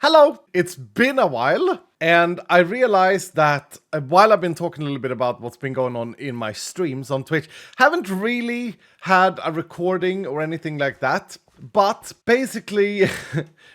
Hello! It's been a while, and I realized that while I've been talking a little bit about what's been going on in my streams on Twitch, haven't really had a recording or anything like that. But basically,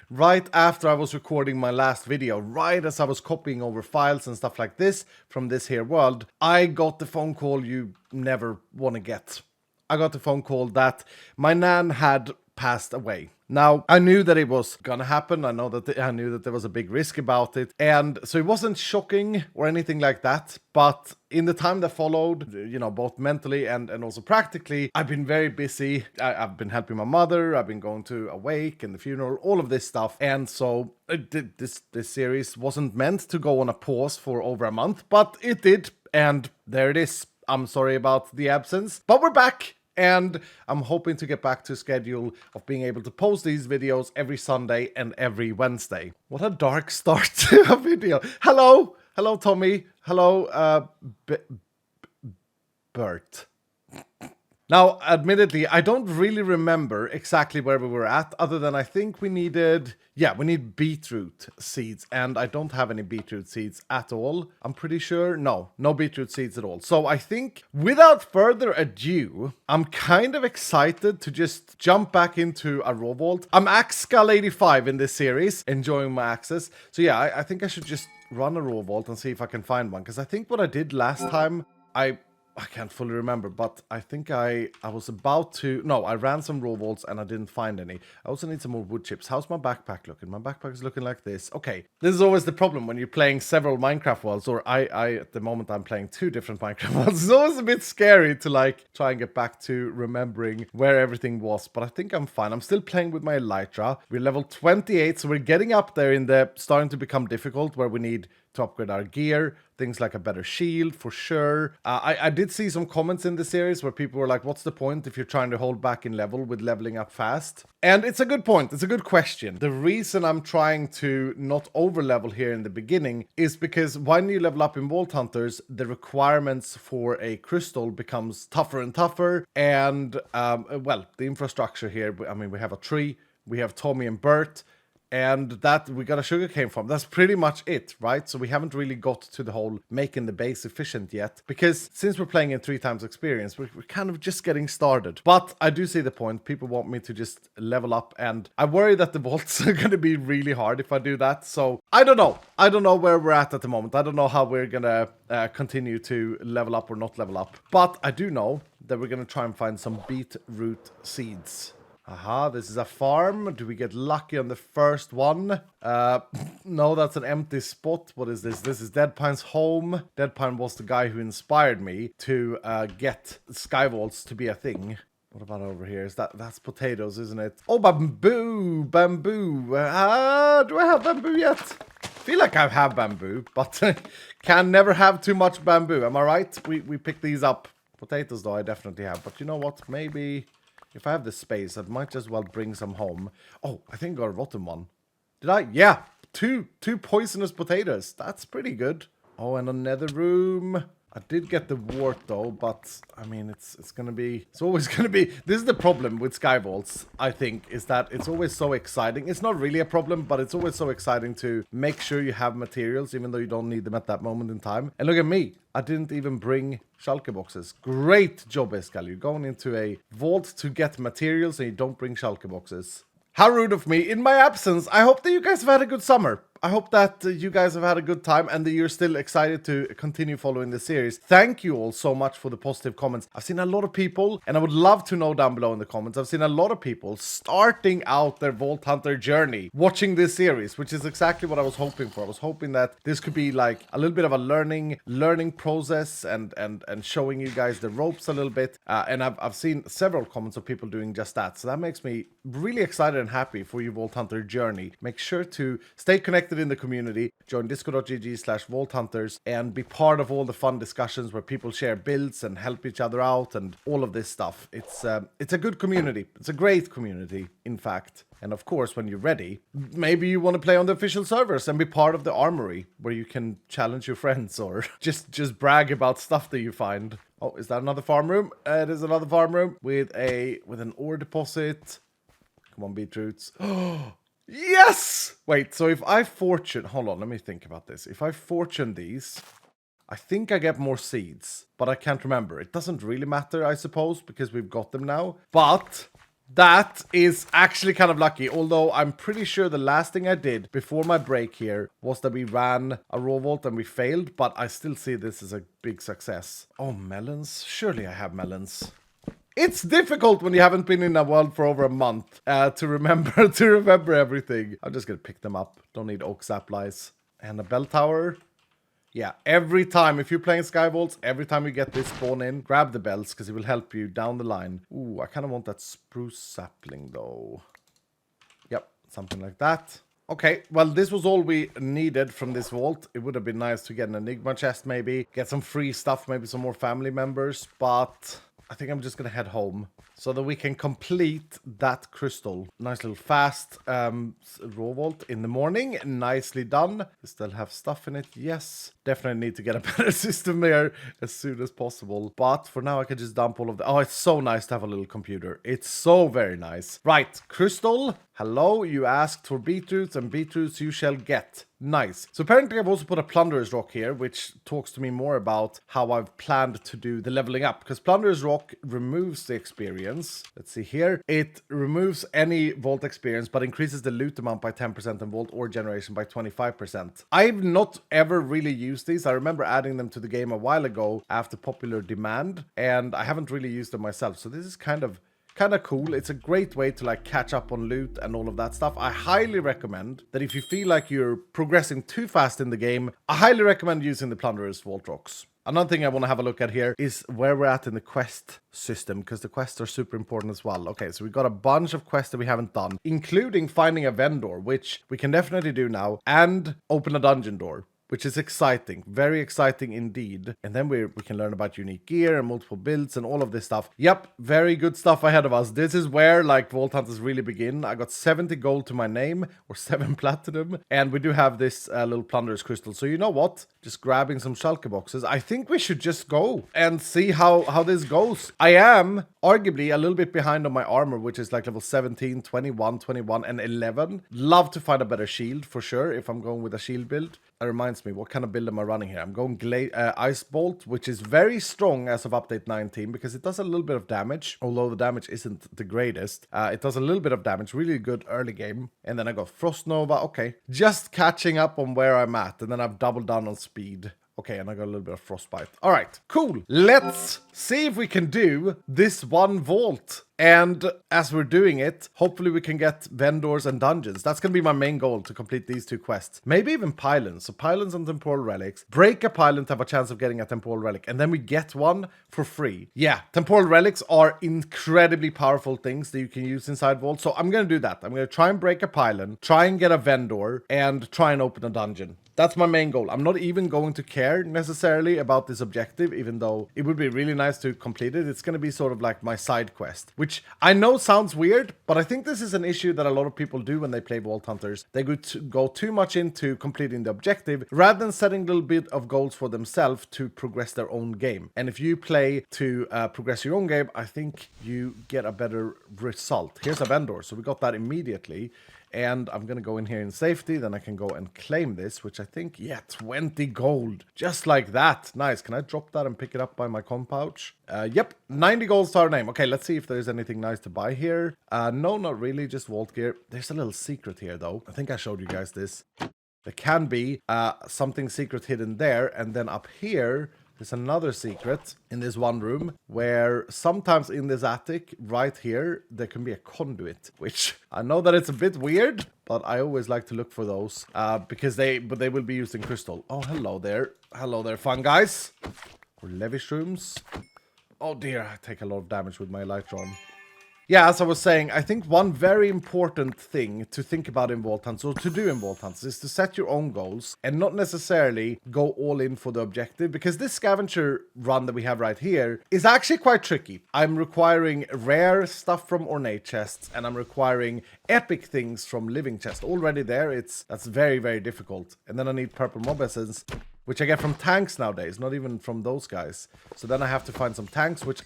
right after I was recording my last video, right as I was copying over files and stuff like this from this here world, I got the phone call you never want to get. I got the phone call that my nan had passed away. Now, I knew that it was gonna happen. I knew that there was a big risk about it. And so it wasn't shocking or anything like that. But in the time that followed, both mentally and also practically, I've been very busy. I've been helping my mother. I've been going to a wake and the funeral, all of this stuff. And so this series wasn't meant to go on a pause for over a month, but it did. And there it is. I'm sorry about the absence, but we're back. And I'm hoping to get back to a schedule of being able to post these videos every Sunday and every Wednesday. What a dark start to a video. Hello, Tommy. Hello, Bert. Now, admittedly, I don't really remember exactly where we were at, other than I think we need beetroot seeds, and I don't have any beetroot seeds at all. I'm pretty sure, no beetroot seeds at all. So I think, without further ado, I'm kind of excited to just jump back into a raw vault. I'm Iskall 85 in this series, enjoying my axes. So yeah, I think I should just run a raw vault and see if I can find one, because I think what I did last time, I can't fully remember, but I think I was about to... No, I ran some raw vaults and I didn't find any. I also need some more wood chips. How's my backpack looking? My backpack is looking like this. Okay, this is always the problem when you're playing several Minecraft worlds, or I at the moment, I'm playing 2 different Minecraft worlds. It's always a bit scary to, try and get back to remembering where everything was, but I think I'm fine. I'm still playing with my elytra. We're level 28, so we're getting up there in the... starting to become difficult, where we need to upgrade our gear, things like a better shield for sure. I did see some comments in the series where people were like, what's the point if you're trying to hold back in level with leveling up fast? And it's a good point. It's a good question. The reason I'm trying to not over level here in the beginning is because when you level up in Vault Hunters, the requirements for a crystal becomes tougher and tougher. And the infrastructure here, I mean, we have a tree, we have Tommy and Bert, and that we got a sugarcane farm. That's pretty much it, right? So we haven't really got to the whole making the base efficient yet, because since we're playing in 3 times experience, we're kind of just getting started. But I do see the point. People want me to just level up, and I worry that the vaults are going to be really hard if I do that. So I don't know. I don't know where we're at the moment. I don't know how we're going to continue to level up or not level up. But I do know that we're going to try and find some beetroot seeds. Aha, this is a farm. Do we get lucky on the first one? No, that's an empty spot. What is this? This is Deadpine's home. Deadpine was the guy who inspired me to get sky vaults to be a thing. What about over here? That's potatoes, isn't it? Oh, bamboo! Bamboo! Do I have bamboo yet? I feel like I have bamboo, but can never have too much bamboo. Am I right? We pick these up. Potatoes, though, I definitely have. But you know what? Maybe... if I have the space, I might as well bring some home. Oh, I think I got a rotten one. Did I? Yeah, two poisonous potatoes. That's pretty good. Oh, and another room. I did get the wart though, but I mean, it's always gonna be. This is the problem with Sky Vaults, I think, is that it's always so exciting. It's not really a problem, but it's always so exciting to make sure you have materials, even though you don't need them at that moment in time. And look at me. I didn't even bring shulker boxes. Great job, Iskall. You're going into a vault to get materials and you don't bring shulker boxes. How rude of me. In my absence, I hope that you guys have had a good summer. I hope that you guys have had a good time and that you're still excited to continue following the series. Thank you all so much for the positive comments. I've seen a lot of people, and I would love to know down below in the comments, I've seen a lot of people starting out their Vault Hunter journey watching this series, which is exactly what I was hoping for. I was hoping that this could be like a little bit of a learning process and showing you guys the ropes a little bit. And I've seen several comments of people doing just that. So that makes me really excited and happy for your Vault Hunter journey. Make sure to stay connected in the community, join discord.gg/vaulthunters, and be part of all the fun discussions where people share builds and help each other out and all of this stuff. It's a good community. It's a great community, in fact. And of course, when you're ready, maybe you want to play on the official servers and be part of the armory where you can challenge your friends or just brag about stuff that you find. Oh, is that another farm room? It is another farm room with an ore deposit. Come on, beetroots. Oh, Yes! Wait, so if I fortune... Hold on, let me think about this. If I fortune these, I think I get more seeds, but I can't remember. It doesn't really matter, I suppose, because we've got them now. But that is actually kind of lucky, although I'm pretty sure the last thing I did before my break here was that we ran a raw vault and we failed, but I still see this as a big success. Oh, melons? Surely I have melons. It's difficult when you haven't been in a world for over a month to remember everything. I'm just gonna pick them up. Don't need oak saplies. And a bell tower. Yeah, every time, if you're playing Skybolts, every time you get this spawn in, grab the bells, because it will help you down the line. Ooh, I kind of want that spruce sapling, though. Yep, something like that. Okay, well, this was all we needed from this vault. It would have been nice to get an Enigma chest, maybe. Get some free stuff, maybe some more family members, but... I think I'm just gonna head home so that we can complete that crystal. Nice little fast raw vault in the morning. Nicely done. We still have stuff in it. Yes. Definitely need to get a better system here as soon as possible. But for now, I can just dump all of the... Oh, it's so nice to have a little computer. It's so very nice. Right. Crystal. Hello. You asked for beetroots, and beetroots you shall get. Nice. So apparently I've also put a plunderers rock here, which talks to me more about how I've planned to do the leveling up. Because plunderers rock removes the experience. Let's see here. It removes any vault experience, but increases the loot amount by 10% and vault ore generation by 25%. I've not ever really used these. I remember adding them to the game a while ago after popular demand, and I haven't really used them myself. So this is kind of cool. It's a great way to like catch up on loot and all of that stuff. I highly recommend that if you feel like you're progressing too fast in the game, I highly recommend using the plunderers vault rocks. Another thing I want to have a look at here is where we're at in the quest system, because the quests are super important as well. Okay, so we got a bunch of quests that we haven't done, including finding a vendor, which we can definitely do now, and open a dungeon door, which is exciting. Very exciting indeed. And then we can learn about unique gear and multiple builds and all of this stuff. Yep, very good stuff ahead of us. This is where, like, Vault Hunters really begin. I got 70 gold to my name, or 7 platinum. And we do have this little plunderers crystal. So you know what? Just grabbing some shulker boxes. I think we should just go and see how this goes. I am arguably a little bit behind on my armor, which is like level 17, 21, 21, and 11. Love to find a better shield for sure if I'm going with a shield build. It reminds me, what kind of build am I running here? I'm going Ice Bolt, which is very strong as of update 19 because it does a little bit of damage, although the damage isn't the greatest. It does a little bit of damage, really good early game. And then I got Frost Nova. Okay, just catching up on where I'm at, and then I've doubled down on speed. Okay, and I got a little bit of frostbite. All right, cool. Let's see if we can do this one vault. And as we're doing it, hopefully we can get vendors and dungeons. That's going to be my main goal, to complete these 2 quests. Maybe even pylons. So pylons and temporal relics. Break a pylon to have a chance of getting a temporal relic. And then we get one for free. Yeah, temporal relics are incredibly powerful things that you can use inside vaults. So I'm going to do that. I'm going to try and break a pylon, try and get a vendor, and try and open a dungeon. That's my main goal. I'm not even going to care necessarily about this objective, even though it would be really nice to complete it. It's going to be sort of like my side quest, which I know sounds weird, but I think this is an issue that a lot of people do when they play Vault Hunters. They go too much into completing the objective rather than setting a little bit of goals for themselves to progress their own game. And if you play to progress your own game, I think you get a better result. Here's a vendor, so we got that immediately. And I'm going to go in here in safety. Then I can go and claim this, which I think, yeah, 20 gold. Just like that. Nice. Can I drop that and pick it up by my com pouch? Yep. 90 gold to our name. Okay, let's see if there's anything nice to buy here. No, not really. Just vault gear. There's a little secret here, though. I think I showed you guys this. There can be something secret hidden there. And then up here... there's another secret in this one room where sometimes in this attic right here, there can be a conduit, which I know that it's a bit weird, but I always like to look for those because they will be used in crystal. Oh, hello there. Hello there, fun guys. Or levy shrooms. Oh dear, I take a lot of damage with my Elytron. Yeah, as I was saying, I think one very important thing to think about in Vault Hunts, or to do in Vault Hunts, is to set your own goals and not necessarily go all in for the objective, because this scavenger run that we have right here is actually quite tricky. I'm requiring rare stuff from ornate chests, and I'm requiring epic things from living chests. Already there, that's very, very difficult. And then I need purple mob essence. which I get from tanks nowadays, not even from those guys. So then I have to find some tanks, which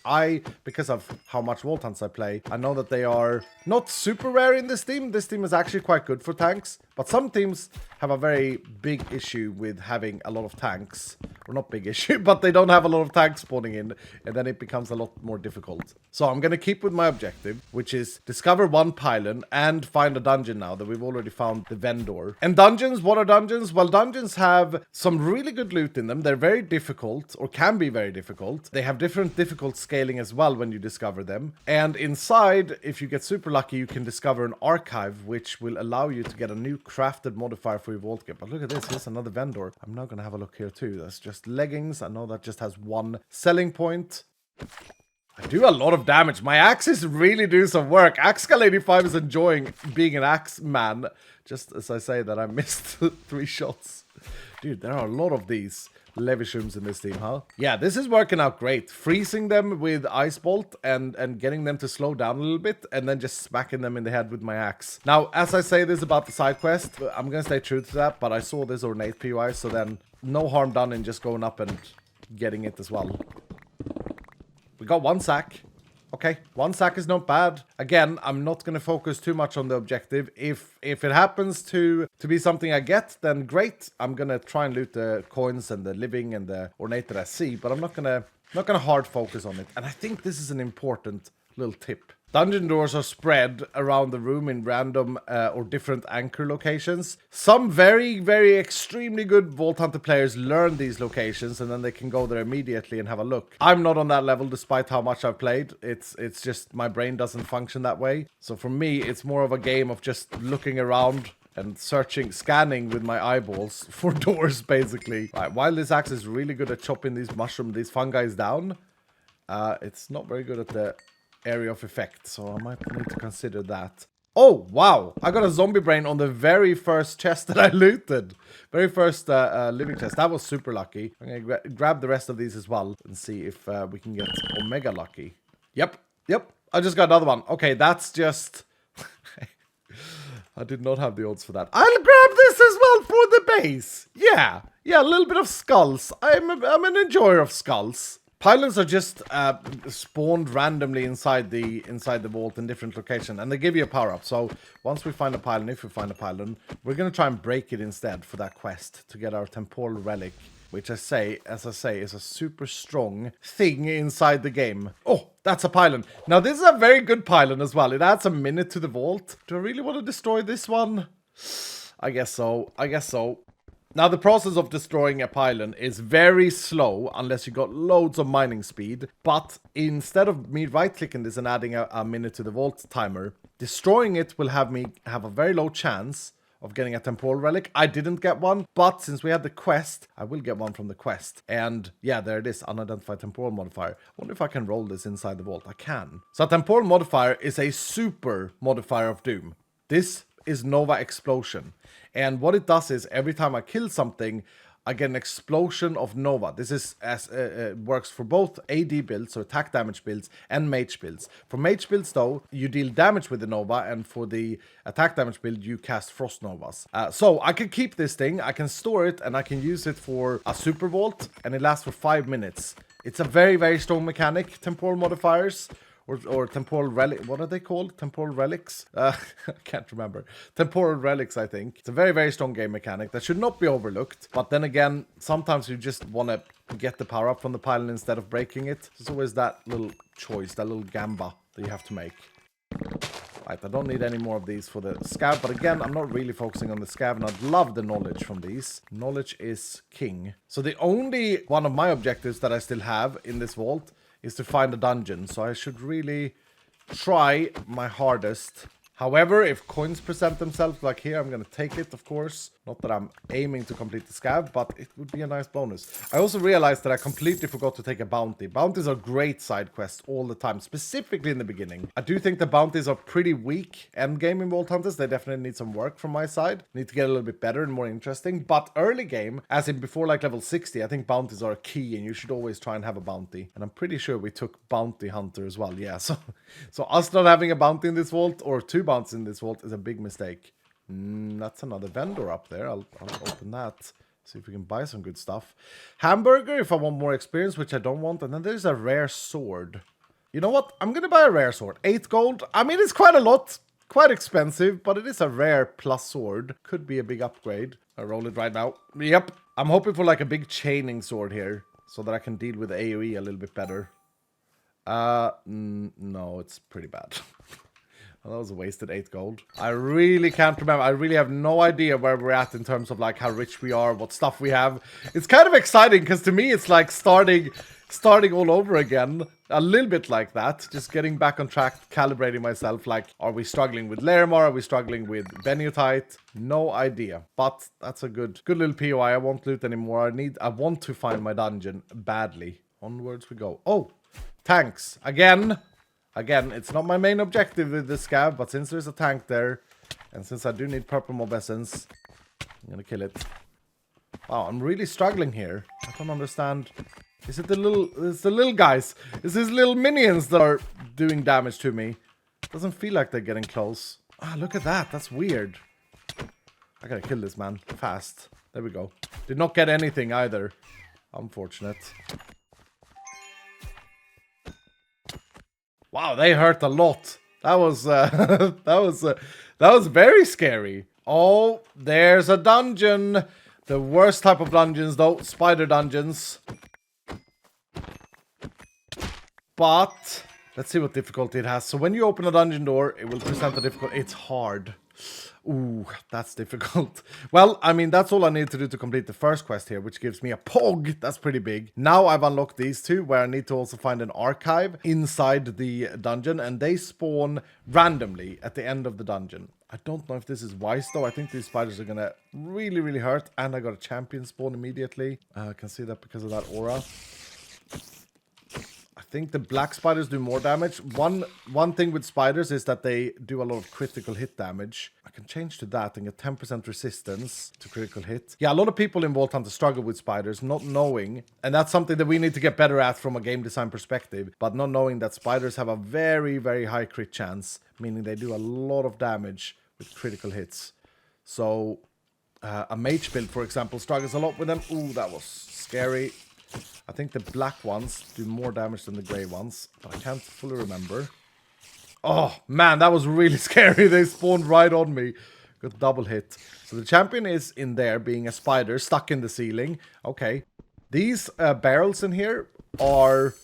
because of how much Vault Hunts I play, I know that they are not super rare in this team. This team is actually quite good for tanks, but some teams have a very big issue with having a lot of tanks. Or not big issue, but they don't have a lot of tanks spawning in, and then it becomes a lot more difficult. So I'm going to keep with my objective, which is discover one pylon and find a dungeon now that we've already found the vendor. And dungeons, what are dungeons? Well, dungeons have some really good loot in them. They're very difficult, or can be very difficult. They have different difficult scaling as well when you discover them. And inside, if you get super lucky, you can discover an archive, which will allow you to get a new crafted modifier for your vault kit. But look at this, here's another vendor. I'm now going to have a look here too. That's just leggings. I know that just has one selling point. I do a lot of damage. My axes really do some work. Iskall 85 is enjoying being an axe man. Just as I say that, I missed 3 shots. Dude, there are a lot of these Levishrooms in this team, huh? Yeah, this is working out great. Freezing them with Ice Bolt and getting them to slow down a little bit, and then just smacking them in the head with my axe. Now, as I say this about the side quest, I'm gonna stay true to that, but I saw this ornate POI, so then no harm done in just going up and getting it as well. We got 1 sack. Okay, 1 sack is not bad. Again, I'm not going to focus too much on the objective. If it happens to be something I get, then great. I'm going to try and loot the coins and the living and the ornate that I see, but I'm not going to hard focus on it. And I think this is an important little tip. Dungeon doors are spread around the room in random or different anchor locations. Some very, very extremely good Vault Hunter players learn these locations and then they can go there immediately and have a look. I'm not on that level despite how much I've played. It's just my brain doesn't function that way. So for me, it's more of a game of just looking around and scanning with my eyeballs for doors, basically. Right, while this axe is really good at chopping these fungi down, it's not very good at the area of effect, so I might need to consider that. Oh, wow! I got a zombie brain on the very first chest that I looted. Very first living chest. That was super lucky. I'm gonna grab the rest of these as well and see if we can get omega lucky. Yep. I just got another one. Okay, that's just... I did not have the odds for that. I'll grab this as well for the base. Yeah, a little bit of skulls. I'm an enjoyer of skulls. Pylons are just spawned randomly inside the vault in different locations, and they give you a power-up. So once we find a pylon, if we find a pylon, we're going to try and break it instead for that quest to get our temporal relic, which as I say, is a super strong thing inside the game. Oh, that's a pylon. Now, this is a very good pylon as well. It adds a minute to the vault. Do I really want to destroy this one? I guess so. Now, the process of destroying a pylon is very slow unless you got loads of mining speed. But instead of me right-clicking this and adding a minute to the vault timer, destroying it will have me have a very low chance of getting a temporal relic. I didn't get one, but since we had the quest, I will get one from the quest. And yeah, there it is, unidentified temporal modifier. I wonder if I can roll this inside the vault. I can. So a temporal modifier is a super modifier of Doom. This is Nova Explosion. And what it does is every time I kill something, I get an explosion of Nova. This is works for both AD builds, so attack damage builds, and mage builds. For mage builds, though, you deal damage with the Nova, and for the attack damage build, you cast Frost Novas. So I can keep this thing, I can store it, and I can use it for a Super Vault, and it lasts for 5 minutes. It's a very, very strong mechanic, temporal modifiers. Or temporal relic, what are they called? Temporal relics? I can't remember. Temporal relics, I think. It's a very, very strong game mechanic that should not be overlooked. But then again, sometimes you just want to get the power up from the pylon instead of breaking it. There's always that little choice, that little gamba that you have to make. Right, I don't need any more of these for the scav. But again, I'm not really focusing on the scav, and I'd love the knowledge from these. Knowledge is king. So the only one of my objectives that I still have in this vault is to find a dungeon, so I should really try my hardest. However, if coins present themselves like here, I'm going to take it, of course. Not that I'm aiming to complete the scav, but it would be a nice bonus. I also realized that I completely forgot to take a bounty. Bounties are great side quests all the time, specifically in the beginning. I do think the bounties are pretty weak endgame in Vault Hunters. They definitely need some work from my side. Need to get a little bit better and more interesting. But early game, as in before like level 60, I think bounties are key and you should always try and have a bounty. And I'm pretty sure we took Bounty Hunter as well. Yeah, so us not having a bounty in this vault, or 2 bounties in this vault, is a big mistake. That's another vendor up there. I'll open that. See if we can buy some good stuff. Hamburger if I want more experience, which I don't want. And then there's a rare sword. You know what? I'm going to buy a rare sword. 8 gold. I mean, it's quite a lot. Quite expensive, but it is a rare plus sword. Could be a big upgrade. I roll it right now. Yep. I'm hoping for like a big chaining sword here, so that I can deal with AoE a little bit better. No, it's pretty bad. Well, that was a wasted 8 gold. I really can't remember. I really have no idea where we're at in terms of like how rich we are, what stuff we have. It's kind of exciting because to me it's like starting all over again. A little bit like that. Just getting back on track, calibrating myself. Like, are we struggling with Larimar? Are we struggling with Benutite? No idea. But that's a good little POI. I won't loot anymore. I want to find my dungeon badly. Onwards we go. Oh, tanks. Again, it's not my main objective with this scav, but since there's a tank there, and since I do need purple mob essence, I'm gonna kill it. Wow, I'm really struggling here. I don't understand. Is it the little guys? Is these little minions that are doing damage to me? Doesn't feel like they're getting close. Ah, look at that. That's weird. I gotta kill this man fast. There we go. Did not get anything either. Unfortunate. Wow, they hurt a lot. That was that was very scary. Oh, there's a dungeon. The worst type of dungeons though, spider dungeons. But let's see what difficulty it has. So when you open a dungeon door, it will present a difficulty. It's hard. Ooh, that's difficult. Well, I mean, that's all I need to do to complete the first quest here, which gives me a pog. That's pretty big. Now I've unlocked these two, where I need to also find an archive inside the dungeon, and they spawn randomly at the end of the dungeon. I don't know if this is wise, though. I think these spiders are gonna really, really hurt, and I got a champion spawn immediately. I can see that because of that aura. I think the black spiders do more damage. One thing with spiders is that they do a lot of critical hit damage. I can change to that and get 10% resistance to critical hit. Yeah, a lot of people in Vault Hunter struggle with spiders, not knowing, and that's something that we need to get better at from a game design perspective, but not knowing that spiders have a very, very high crit chance, meaning they do a lot of damage with critical hits. So, a mage build, for example, struggles a lot with them. Ooh, that was scary. I think the black ones do more damage than the grey ones, but I can't fully remember. Oh, man, that was really scary. They spawned right on me. Got double hit. So the champion is in there, being a spider, stuck in the ceiling. Okay. These barrels in here are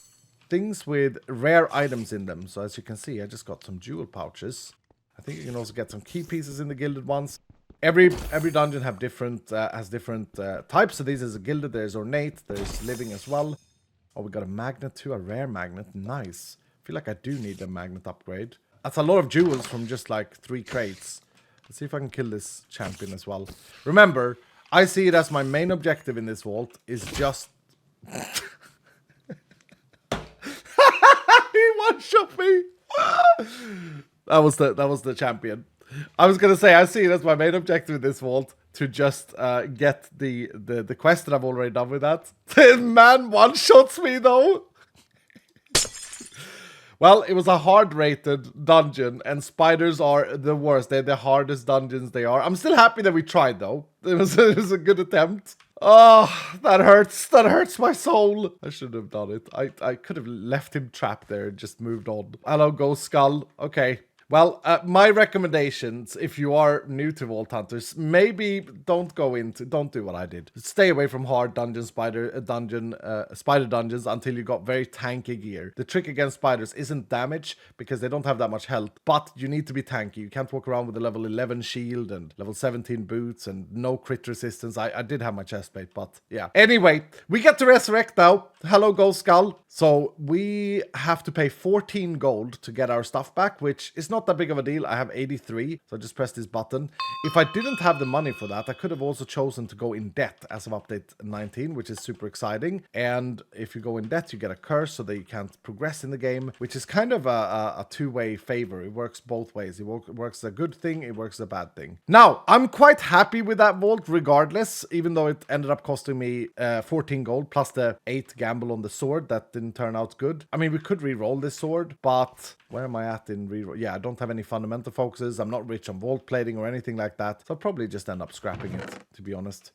things with rare items in them. So as you can see, I just got some jewel pouches. I think you can also get some key pieces in the gilded ones. Every dungeon have different has different types. So these is a gilded, there's ornate, there's living as well. Oh, we got a magnet too, a rare magnet. Nice. I feel like I do need a magnet upgrade. That's a lot of jewels from just like 3 crates. Let's see if I can kill this champion as well. Remember, I see it as my main objective in this vault is just... He one-shot me! That was the champion. I was gonna say, I see it as my main objective in this vault to just get the quest that I've already done with that. The man one-shots me though! Well, it was a hard-rated dungeon, and spiders are the worst. They're the hardest dungeons they are. I'm still happy that we tried, though. It was a good attempt. Oh, that hurts. That hurts my soul. I shouldn't have done it. I could have left him trapped there and just moved on. Hello, Ghost Skull. Okay. Well, my recommendations, if you are new to Vault Hunters, maybe don't do what I did. Stay away from hard spider dungeons until you got very tanky gear. The trick against spiders isn't damage, because they don't have that much health, but you need to be tanky. You can't walk around with a level 11 shield and level 17 boots and no crit resistance. I did have my chestplate, but yeah. Anyway, we get to resurrect now. Hello, Ghost Skull. So we have to pay 14 gold to get our stuff back, which is not that big of a deal. I have 83, so I just press this button. If I didn't have the money for that, I could have also chosen to go in debt as of update 19, which is super exciting. And if you go in debt, you get a curse so that you can't progress in the game, which is kind of a two-way favor. It works both ways. It works a good thing, it works a bad thing. Now, I'm quite happy with that vault regardless, even though it ended up costing me 14 gold plus the 8 gamble on the sword that didn't turn out good. I mean, we could re-roll this sword, but where am I at in re-roll? Yeah, I don't have any fundamental focuses. I'm not rich on vault plating or anything like that, so I'll probably just end up scrapping it, to be honest.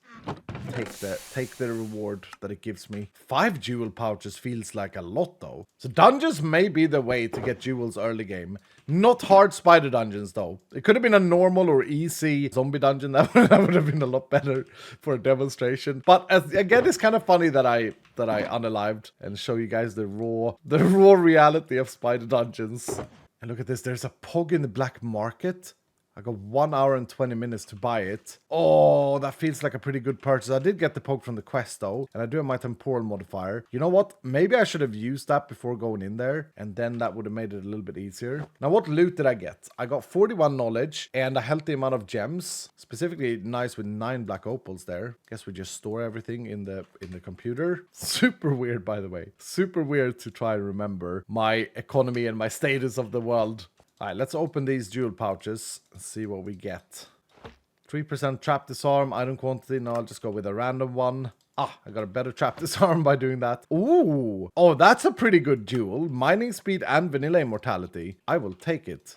take the reward that it gives me. 5 jewel pouches feels like a lot though. So dungeons may be the way to get jewels early game. Not hard spider dungeons though. It could have been a normal or easy zombie dungeon. That would have been a lot better for a demonstration. But again, it's kind of funny that I unalived and show you guys the raw reality of spider dungeons. And look at this. There's a pog in the black market. I got 1 hour and 20 minutes to buy it. Oh, that feels like a pretty good purchase. I did get the poke from the quest though, and I do have my temporal modifier. You know what? Maybe I should have used that before going in there, and then that would have made it a little bit easier. Now, what loot did I get? I got 41 knowledge and a healthy amount of gems. Specifically nice with 9 black opals there. Guess we just store everything in the computer. Super weird, by the way. Super weird to try and remember my economy and my status of the world. All right, let's open these jewel pouches and see what we get. 3% trap disarm, item quantity. No, I'll just go with a random one. Ah, I got a better trap disarm by doing that. Ooh. Oh, that's a pretty good jewel. Mining speed and vanilla immortality. I will take it.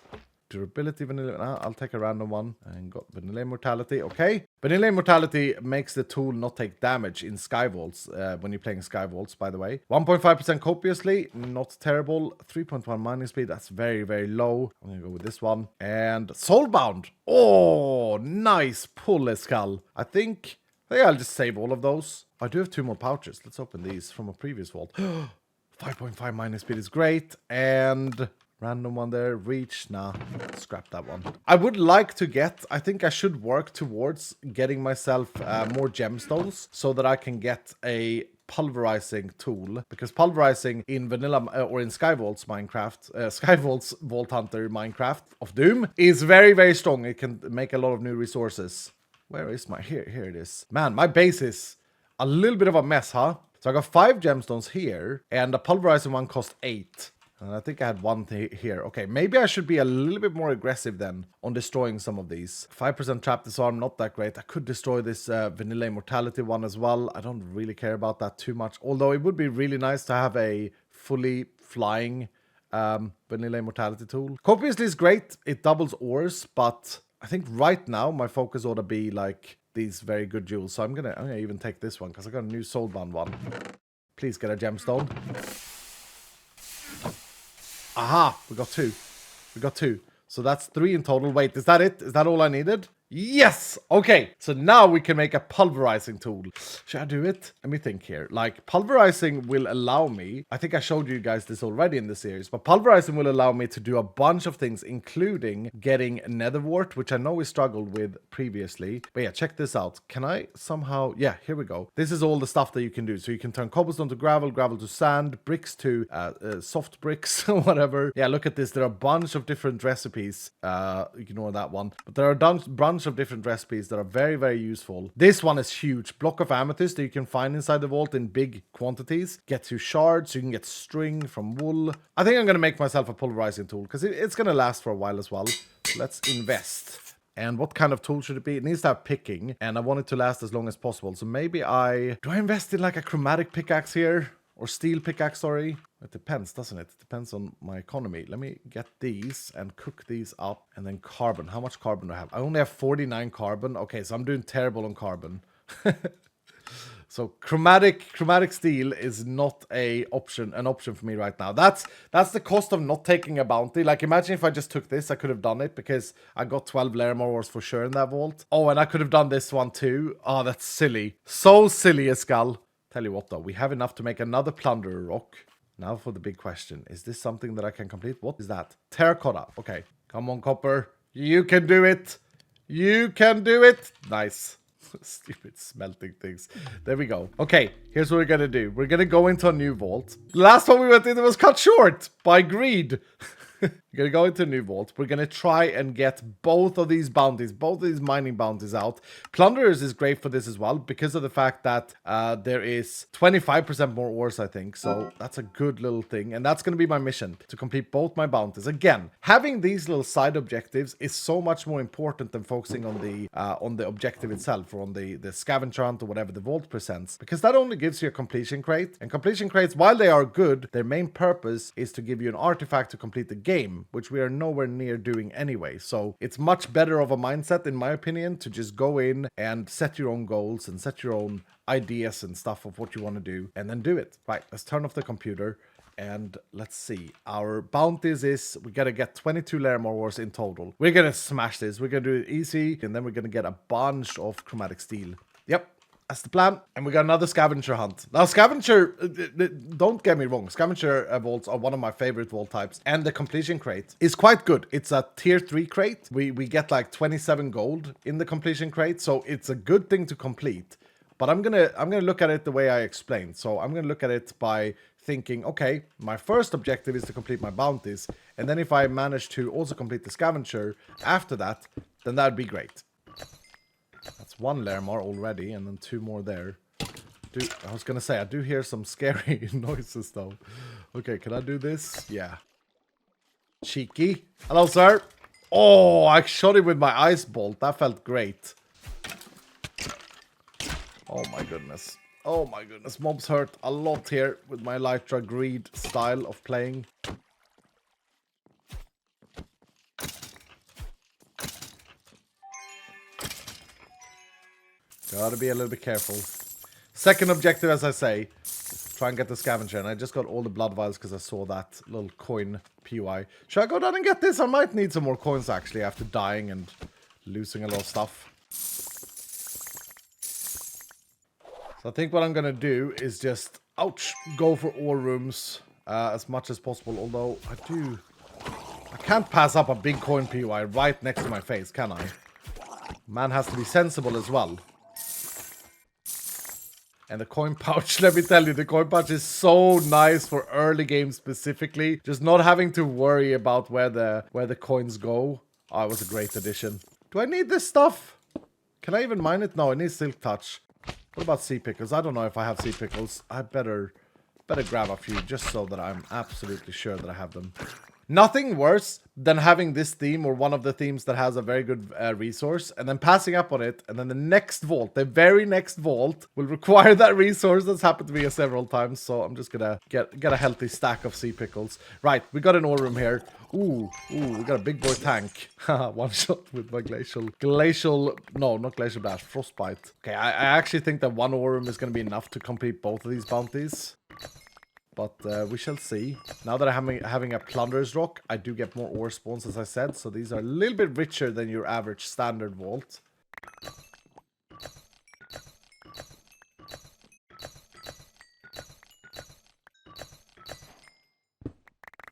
Durability, vanilla. I'll take a random one. And got vanilla immortality. Okay. Vanilla immortality makes the tool not take damage in Sky Vaults when you're playing Sky Vaults, by the way. 1.5% copiously. Not terrible. 3.1 mining speed. That's very, very low. I'm going to go with this one. And Soulbound. Oh, nice pull, Iskall. I think I'll just save all of those. I do have 2 more pouches. Let's open these from a previous vault. 5.5 mining speed is great. And random one there. Reach. Nah, scrap that one. I would like to get, I think I should work towards getting myself more gemstones so that I can get a pulverizing tool, because pulverizing in vanilla or in Sky Vaults Minecraft, Sky Vaults Vault Hunter Minecraft of Doom is very, very strong. It can make a lot of new resources. Where is my, here it is. Man, my base is a little bit of a mess, huh? So I got 5 gemstones here, and the pulverizing one cost 8. And I think I had 1 here. Okay, maybe I should be a little bit more aggressive then on destroying some of these. 5% trap disarm, not that great. I could destroy this vanilla immortality one as well. I don't really care about that too much. Although it would be really nice to have a fully flying vanilla immortality tool. Copiously is great. It doubles ores, but I think right now my focus ought to be like these very good jewels. So I'm gonna even take this one because I got a new soulbound one. Please get a gemstone. Aha, we got 2. We got 2. So that's 3 in total. Wait, is that it? Is that all I needed? Yes! Okay, so now we can make a pulverizing tool. Should I do it? Let me think here. Like, pulverizing will allow me, I think I showed you guys this already in the series, but pulverizing will allow me to do a bunch of things, including getting nether wart, which I know we struggled with previously. But yeah, check this out. Can I somehow, yeah, here we go. This is all the stuff that you can do. So you can turn cobblestone to gravel, gravel to sand, bricks to soft bricks, whatever. Yeah, look at this. There are a bunch of different recipes. Ignore that one. But there are a bunch of different recipes that are very, very useful. This one is huge. Block of amethyst that you can find inside the vault in big quantities. Get 2 shards, so you can get string from wool. I think I'm going to make myself a pulverizing tool because it's going to last for a while as well. Let's invest. And what kind of tool should it be? It needs to have picking, and I want it to last as long as possible. So maybe do I invest in like a chromatic pickaxe here? Or steel pickaxe, sorry. It depends, doesn't it? It depends on my economy. Let me get these and cook these up. And then carbon. How much carbon do I have? I only have 49 carbon. Okay, so I'm doing terrible on carbon. So chromatic steel is not an option for me right now. That's the cost of not taking a bounty. Like, imagine if I just took this, I could have done it because I got 12 Larimore ores for sure in that vault. Oh, and I could have done this one too. Oh, that's silly. So silly, Iskall. Tell you what though, we have enough to make another plunderer rock. Now for the big question. Is this something that I can complete? What is that? Terracotta. Okay. Come on, copper. You can do it. You can do it. Nice. Stupid smelting things. There we go. Okay, here's what we're gonna do. We're gonna go into a new vault. Last time we went in, it was cut short by greed. We're gonna go into a new vault. We're gonna try and get both of these bounties, both of these mining bounties out. Plunderers is great for this as well because of the fact that there is 25% more ores, I think. So that's a good little thing. And that's gonna be my mission, to complete both my bounties. Again, having these little side objectives is so much more important than focusing on the objective itself, or on the scavenger hunt or whatever the vault presents. Because that only gives you a completion crate. And completion crates, while they are good, their main purpose is to give you an artifact to complete the game. game, which we are nowhere near doing anyway. So it's much better of a mindset, in my opinion, to just go in and set your own goals and set your own ideas and stuff of what you want to do and then do it. Right, let's turn off the computer. And let's see, our bounties is, we gotta get 22 Larimar Wars in total. We're gonna smash this, we're gonna do it easy, and then we're gonna get a bunch of chromatic steel. Yep, that's the plan. And we got another scavenger hunt. Now, scavenger, don't get me wrong, scavenger vaults are one of my favorite vault types. And the completion crate is quite good. It's a tier 3 crate. We get like 27 gold in the completion crate, so it's a good thing to complete. But I'm gonna look at it the way I explained. So I'm gonna look at it by thinking, okay, my first objective is to complete my bounties, and then if I manage to also complete the scavenger after that, then that'd be great. That's one Larimar already, and then 2 more there. I was gonna say, I do hear some scary noises though. Okay, can I do this? Yeah. Cheeky. Hello, sir. Oh, I shot him with my ice bolt. That felt great. Oh my goodness. Oh my goodness, mobs hurt a lot here with my Elytra greed style of playing. Gotta be a little bit careful. Second objective, as I say, try and get the scavenger. And I just got all the blood vials because I saw that little coin POI. Should I go down and get this? I might need some more coins actually after dying and losing a lot of stuff. So I think what I'm gonna do is just, go for ore rooms as much as possible. Although I can't pass up a big coin POI right next to my face, can I? Man has to be sensible as well. And the coin pouch, let me tell you, the coin pouch is so nice for early games specifically. Just not having to worry about where the coins go. Oh, it was a great addition. Do I need this stuff? Can I even mine it? No, I need silk touch. What about sea pickles? I don't know if I have sea pickles. I better grab a few just so that I'm absolutely sure that I have them. Nothing worse than having this theme or one of the themes that has a very good resource and then passing up on it, and then the next vault, the very next vault, will require that resource. That's happened to me several times, so I'm just gonna get a healthy stack of sea pickles. Right, we got an ore room here. Ooh, we got a big boy tank. One shot with my no, not glacial blast, frostbite. Okay, I actually think that one ore room is gonna be enough to complete both of these bounties. But we shall see. Now that I'm having a plunderers rock, I do get more ore spawns, as I said. So these are a little bit richer than your average standard vault.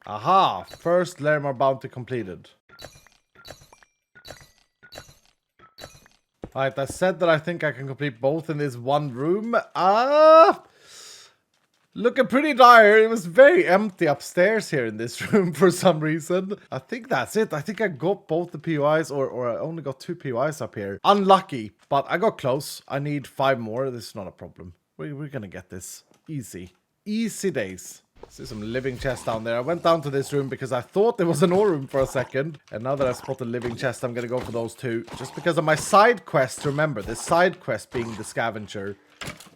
Aha! First Larimar bounty completed. Alright, I said that I think I can complete both in this one room. Looking pretty dire. It was very empty upstairs here in this room for some reason. I think that's it. I think I got both the POIs, or I only got 2 POIs up here. Unlucky, but I got close. I need 5 more. This is not a problem. We're gonna get this. Easy. Easy days. See some living chests down there. I went down to this room because I thought there was an ore room for a second. And now that I spotted living chest, I'm gonna go for those 2. Just because of my side quest. Remember, the side quest being the scavenger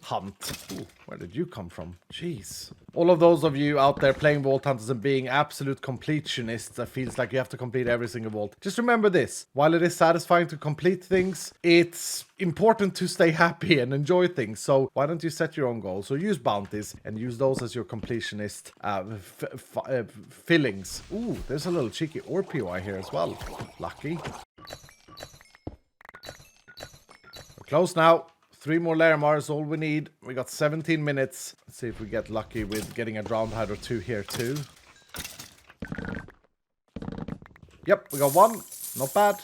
hunt. Ooh, where did you come from? Jeez. All of those of you out there playing Vault Hunters and being absolute completionists that feels like you have to complete every single vault. Just remember this. While it is satisfying to complete things, it's important to stay happy and enjoy things. So why don't you set your own goals? So use bounties and use those as your completionist fillings. Ooh, there's a little cheeky ore POI here as well. Lucky. We're close now. 3 more Larimar is all we need. We got 17 minutes. Let's see if we get lucky with getting a drowned hide or 2 here too. Yep, we got 1. Not bad.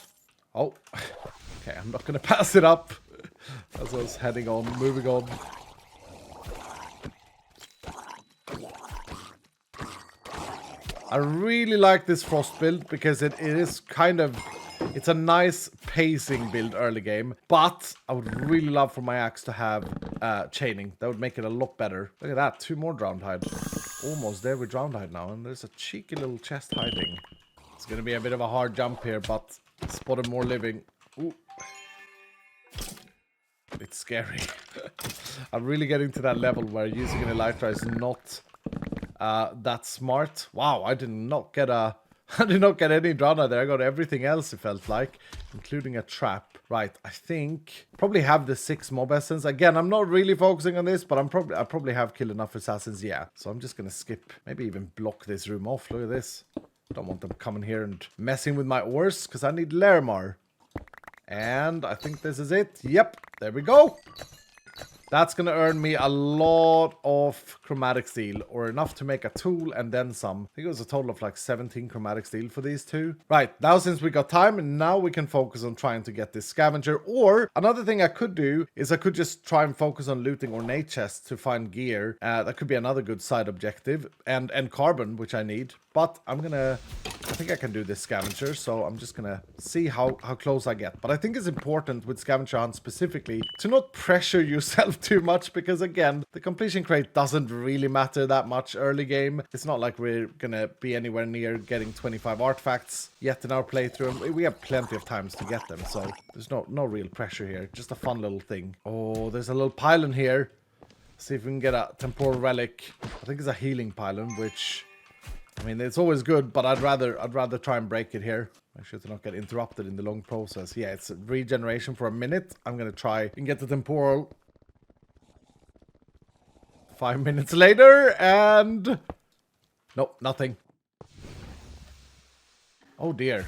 Oh, okay, I'm not gonna pass it up. As I was heading on, moving on. I really like this frost build because it is kind of... It's a nice pacing build early game, but I would really love for my axe to have chaining. That would make it a lot better. Look at that, 2 more drowned hide. Almost there with drowned hide now, and there's a cheeky little chest hiding. It's gonna be a bit of a hard jump here, but spotted more living. Ooh. It's scary. I'm really getting to that level where using an elytra is not that smart. Wow, I did not get a I did not get any drowner there. I got everything else, it felt like, including a trap. Right, I think probably have the 6 mob essence. Again, I'm not really focusing on this, but I probably have killed enough assassins, yeah. So I'm just gonna skip, maybe even block this room off. Look at this. Don't want them coming here and messing with my ores, because I need Larimar. And I think this is it. Yep, there we go. That's going to earn me a lot of chromatic steel, or enough to make a tool and then some. I think it was a total of like 17 chromatic steel for these two. Right, now since we got time, now we can focus on trying to get this scavenger. Or another thing I could do is I could just try and focus on looting ornate chests to find gear. That could be another good side objective. And carbon, which I need. But I think I can do this scavenger, so I'm just gonna see how close I get. But I think it's important with scavenger hunt specifically to not pressure yourself too much, because again, the completion crate doesn't really matter that much early game. It's not like we're gonna be anywhere near getting 25 artifacts yet in our playthrough. We have plenty of times to get them, so there's no real pressure here. Just a fun little thing. Oh, there's a little pylon here. See if we can get a temporal relic. I think it's a healing pylon, which, I mean, it's always good, but I'd rather try and break it here. Make sure to not get interrupted in the long process. Yeah, it's regeneration for a minute. I'm gonna try and get the temporal. 5 minutes later, and nope, nothing. Oh dear.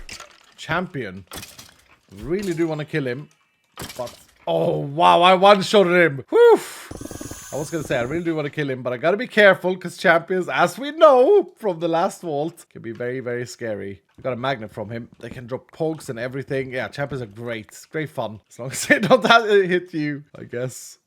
Champion. Really do want to kill him, but oh wow, I one-shotted him. Whew. I was gonna say, I really do want to kill him, but I gotta be careful, because champions, as we know from the last vault, can be very, very scary. I got a magnet from him. They can drop pogs and everything. Yeah, champions are great. It's great fun. As long as they don't hit you, I guess.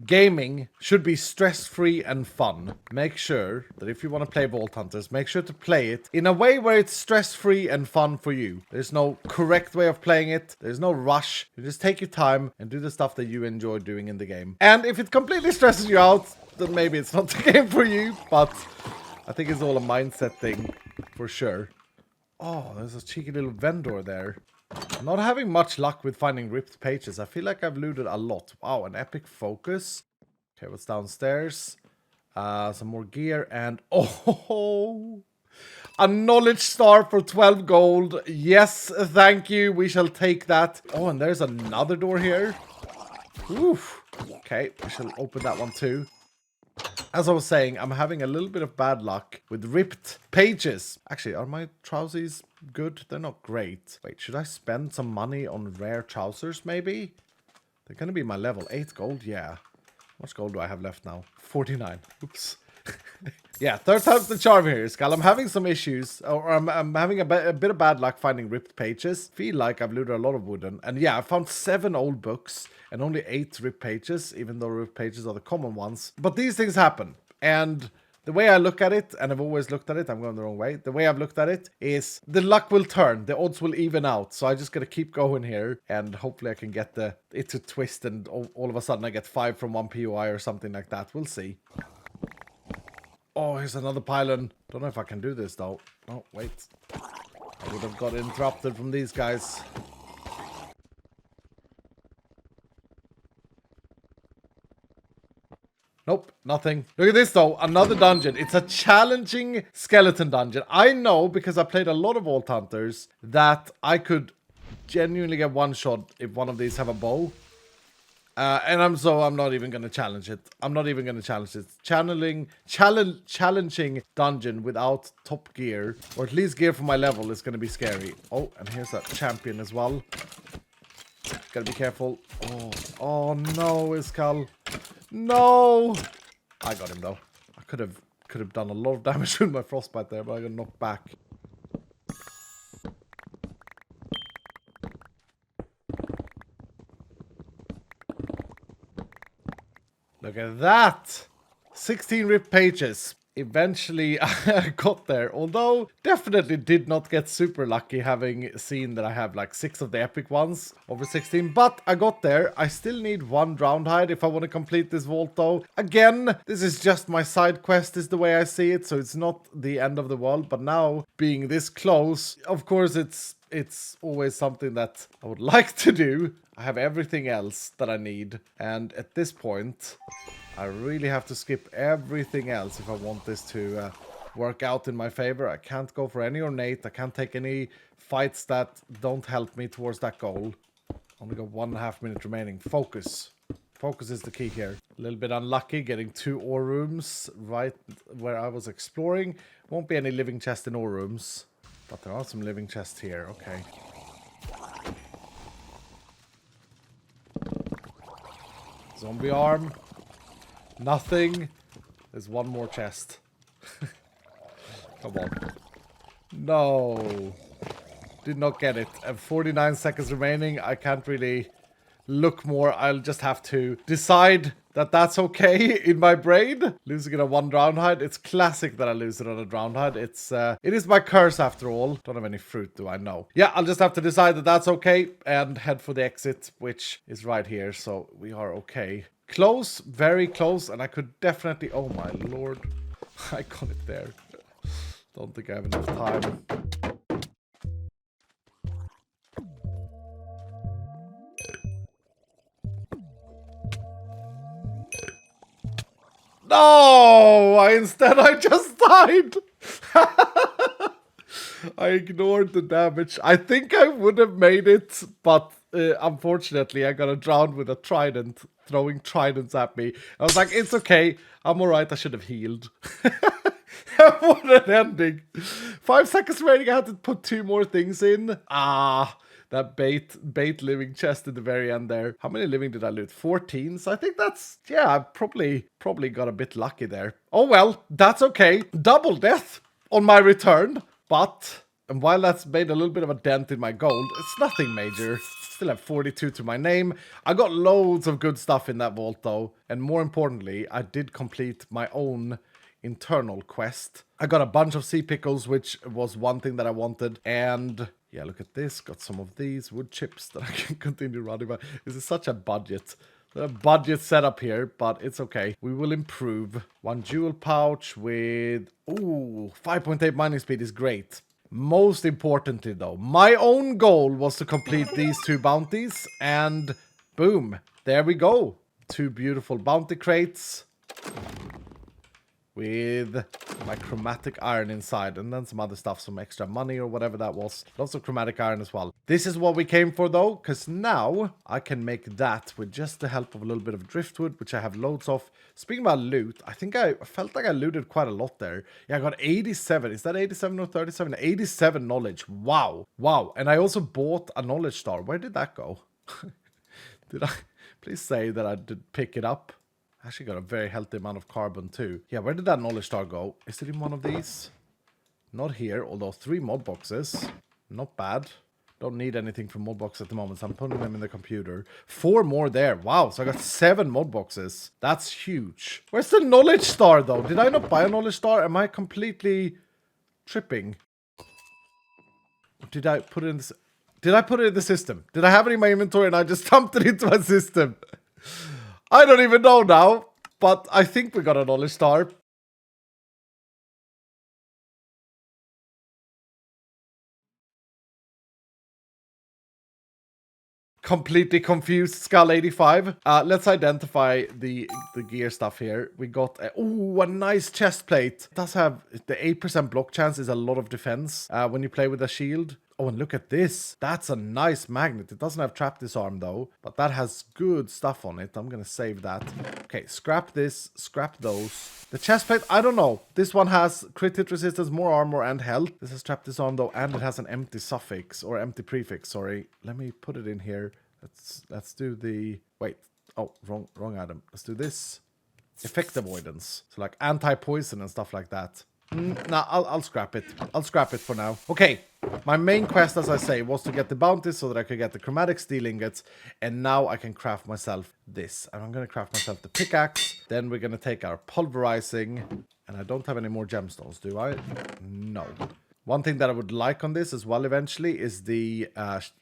Gaming should be stress-free and fun. Make sure that if you want to play Vault Hunters, make sure to play it in a way where it's stress-free and fun for you. There's no correct way of playing it. There's no rush. You just take your time and do the stuff that you enjoy doing in the game. And if it completely stresses you out, then maybe it's not the game for you. But I think it's all a mindset thing for sure. Oh, there's a cheeky little vendor there. I'm not having much luck with finding ripped pages. I feel like I've looted a lot. Wow, an epic focus. Okay, what's downstairs? Some more gear and oh, a knowledge star for 12 gold. Yes, thank you. We shall take that. Oh, and there's another door here. Oof. Okay, we shall open that one too. As I was saying, I'm having a little bit of bad luck with ripped pages. Actually, are my trousers good? They're not great. Wait, should I spend some money on rare trousers, maybe? They're going to be my level. 8 gold, yeah. How much gold do I have left now? 49. Oops. Yeah, third time's the charm here, Iskall. I'm having some issues, or I'm having a bit of bad luck finding ripped pages. Feel like I've looted a lot of wooden. And yeah, I found 7 old books and only 8 ripped pages, even though ripped pages are the common ones. But these things happen. And the way I look at it, and I've always looked at it, I'm going the wrong way. The way I've looked at it is the luck will turn. The odds will even out. So I just got to keep going here. And hopefully I can get it to twist and all of a sudden I get 5 from 1 POI or something like that. We'll see. Oh, here's another pylon. Don't know if I can do this, though. Oh, wait. I would have got interrupted from these guys. Nope, nothing. Look at this, though. Another dungeon. It's a challenging skeleton dungeon. I know, because I played a lot of Vault Hunters, that I could genuinely get one shot if one of these have a bow. And I'm not even going to challenge it. I'm not even going to challenge it. Challenging dungeon without top gear, or at least gear for my level, is going to be scary. Oh, and here's that champion as well. Gotta be careful. Oh no, Iskall. No! I got him though. I could have done a lot of damage with my frostbite there, but I got knocked back. Look at that! 16 ripped pages. Eventually I got there, although definitely did not get super lucky having seen that I have like 6 of the epic ones over 16, but I got there. I still need 1 drowned hide if I want to complete this vault though. Again, this is just my side quest is the way I see it, so it's not the end of the world, but now being this close, of course it's it's always something that I would like to do. I have everything else that I need. And at this point, I really have to skip everything else if I want this to work out in my favor. I can't go for any ornate. I can't take any fights that don't help me towards that goal. Only got 1.5 minutes remaining. Focus. Focus is the key here. A little bit unlucky getting 2 ore rooms right where I was exploring. Won't be any living chest in ore rooms. But there are some living chests here. Okay. Zombie arm. Nothing. There's one more chest. Come on. No. Did not get it. And 49 seconds remaining. I can't really look more. I'll just have to decide that that's okay in my brain. Losing it on 1 drowned hide. It's classic that I lose it on a drowned hide. It is my curse after all. Don't have any fruit, do I? No. Yeah, I'll just have to decide that that's okay and head for the exit, which is right here. So we are okay. Close, very close, and I could definitely... Oh my lord. I got it there. Don't think I have enough time. No! I just died! I ignored the damage. I think I would have made it, but unfortunately I got drowned with a trident, throwing tridents at me. I was like, it's okay. I'm alright. I should have healed. What an ending. 5 seconds remaining. I had to put 2 more things in. That bait living chest at the very end there. How many living did I loot? 14. So I think that's, yeah, I probably got a bit lucky there. Oh well, that's okay. Double death on my return. But, and while that's made a little bit of a dent in my gold, it's nothing major. Still have 42 to my name. I got loads of good stuff in that vault though. And more importantly, I did complete my own internal quest. I got a bunch of sea pickles, which was one thing that I wanted. And yeah, look at this. Got some of these wood chips that I can continue running by. This is such a budget setup here, but it's okay. We will improve. 1 jewel pouch with 5.8 mining speed is great. Most importantly though, my own goal was to complete these 2 bounties, and boom, there we go. 2 beautiful bounty crates with my chromatic iron inside, and then some other stuff, some extra money or whatever that was. Lots of chromatic iron as well. This is what we came for though, because now I can make that with just the help of a little bit of driftwood, which I have loads of. Speaking about loot, I think I felt like I looted quite a lot there. Yeah, I got 87. Is that 87 or 37? 87 knowledge. Wow. Wow. And I also bought a knowledge star. Where did that go? Did I? Please say that I did pick it up. Actually got a very healthy amount of carbon too. Yeah, where did that knowledge star go? Is it in one of these? Not here, although 3 mod boxes. Not bad. Don't need anything from mod box at the moment, so I'm putting them in the computer. 4 more there. Wow, so I got 7 mod boxes. That's huge. Where's the knowledge star though? Did I not buy a knowledge star? Am I completely tripping? Did I put it in this? Did I put it in the system? Did I have it in my inventory and I just dumped it into my system? I don't even know now, but I think we got a knowledge star. Completely confused, Skull 85. Let's identify the gear stuff here. We got a nice chest plate. It does have the 8% block chance is a lot of defense when you play with a shield. Oh, and look at this. That's a nice magnet. It doesn't have trap disarm though, but that has good stuff on it. I'm gonna save that. Okay, scrap this, scrap those. The chest plate, I don't know. This one has crit hit resistance, more armor, and health. This has trap disarm though, and it has an empty suffix, or empty prefix, sorry. Let me put it in here. Let's do the... Wait. Oh, wrong item. Let's do this. Effect avoidance. So like anti-poison and stuff like that. Nah, I'll scrap it. I'll scrap it for now. Okay, my main quest, as I say, was to get the bounties so that I could get the chromatic steel ingots. And now I can craft myself this. And I'm going to craft myself the pickaxe. Then we're going to take our pulverizing. And I don't have any more gemstones, do I? No. One thing that I would like on this as well eventually is the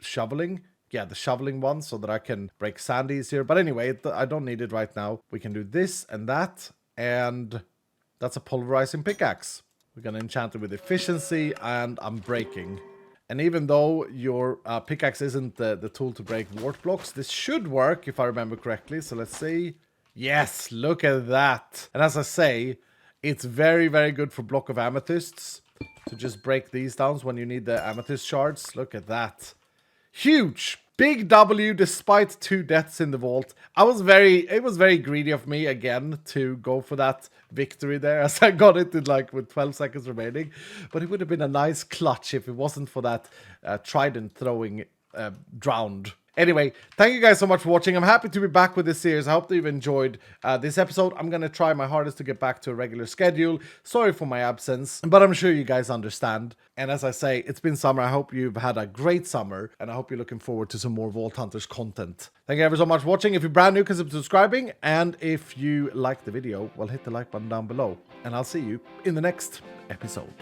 shoveling. Yeah, the shoveling one, so that I can break sand easier. But anyway, I don't need it right now. We can do this and that. And... that's a pulverizing pickaxe. We're going to enchant it with efficiency and unbreaking. And even though your pickaxe isn't the tool to break wart blocks, this should work if I remember correctly. So let's see. Yes, look at that. And as I say, it's very, very good for block of amethysts to just break these down when you need the amethyst shards. Look at that. Huge. Big W despite 2 deaths in the vault. It was very greedy of me again to go for that victory there as I got it in like with 12 seconds remaining. But it would have been a nice clutch if it wasn't for that trident throwing drowned. Anyway, thank you guys so much for watching. I'm happy to be back with this series. I hope that you've enjoyed this episode. I'm going to try my hardest to get back to a regular schedule. Sorry for my absence, but I'm sure you guys understand. And as I say, it's been summer. I hope you've had a great summer, and I hope you're looking forward to some more Vault Hunters content. Thank you ever so much for watching. If you're brand new, consider subscribing. And if you liked the video, well, hit the like button down below. And I'll see you in the next episode.